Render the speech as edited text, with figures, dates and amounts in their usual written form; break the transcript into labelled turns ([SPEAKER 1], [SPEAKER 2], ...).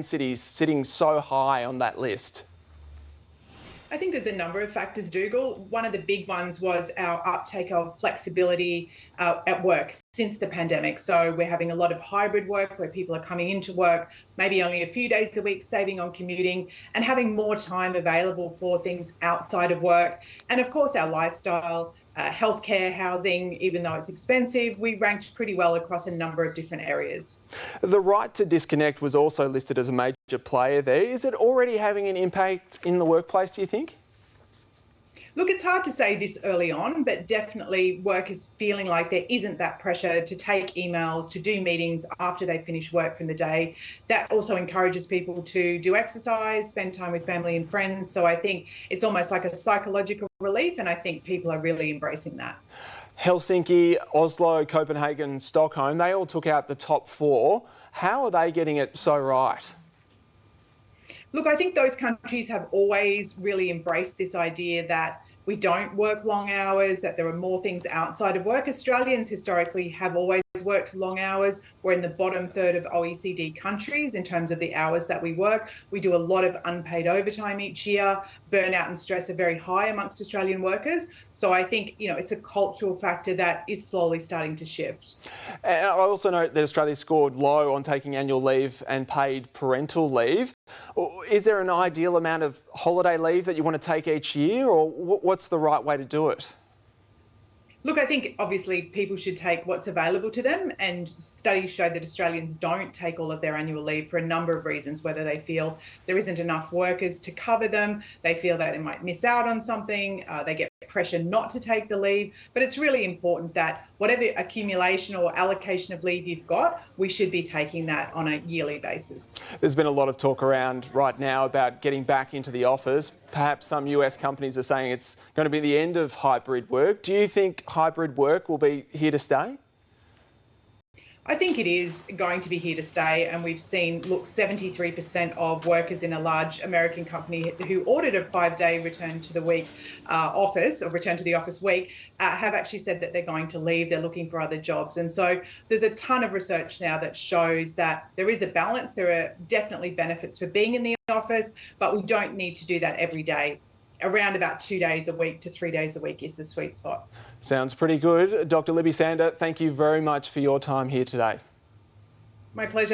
[SPEAKER 1] cities sitting so high on that list?
[SPEAKER 2] I think there's a number of factors, Dougal. One of the big ones was our uptake of flexibility at work since the pandemic. So we're having a lot of hybrid work where people are coming into work, maybe only a few days a week, saving on commuting and having more time available for things outside of work. And of course, our lifestyle, healthcare, housing, even though it's expensive, we ranked pretty well across a number of different areas.
[SPEAKER 1] The right to disconnect was also listed as a major player there. Is it already having an impact in the workplace, do you think?
[SPEAKER 2] Look, it's hard to say this early on, but definitely workers feeling like there isn't that pressure to take emails, to do meetings after they finish work from the day. That also encourages people to do exercise, spend time with family and friends. So I think it's almost like a psychological relief, and I think people are really embracing that.
[SPEAKER 1] Helsinki, Oslo, Copenhagen, Stockholm, they all took out the top 4. How are they getting it so right?
[SPEAKER 2] Look, I think those countries have always really embraced this idea that we don't work long hours, that there are more things outside of work. Australians historically have always worked long hours. We're in the bottom third of OECD countries in terms of the hours that we work. We do a lot of unpaid overtime each year. Burnout and stress are very high amongst Australian workers. So I think, it's a cultural factor that is slowly starting to shift.
[SPEAKER 1] And I also note that Australia scored low on taking annual leave and paid parental leave. Is there an ideal amount of holiday leave that you want to take each year, or what's the right way to do it?
[SPEAKER 2] Look, I think obviously people should take what's available to them, and studies show that Australians don't take all of their annual leave for a number of reasons, whether they feel there isn't enough workers to cover them, they feel that they might miss out on something, they get pressure not to take the leave. But it's really important that whatever accumulation or allocation of leave you've got, we should be taking that on a yearly basis.
[SPEAKER 1] There's been a lot of talk around right now about getting back into the office. Perhaps some US companies are saying it's going to be the end of hybrid work. Do you think hybrid work will be here to stay?
[SPEAKER 2] I think it is going to be here to stay, and we've seen, 73% of workers in a large American company who ordered a 5-day return to the week office, or return to the office week, have actually said that they're going to leave, they're looking for other jobs. And so there's a ton of research now that shows that there is a balance. There are definitely benefits for being in the office, but we don't need to do that every day. Around about 2 days a week to 3 days a week is the sweet spot.
[SPEAKER 1] Sounds pretty good. Dr. Libby Sander, thank you very much for your time here today.
[SPEAKER 2] My pleasure.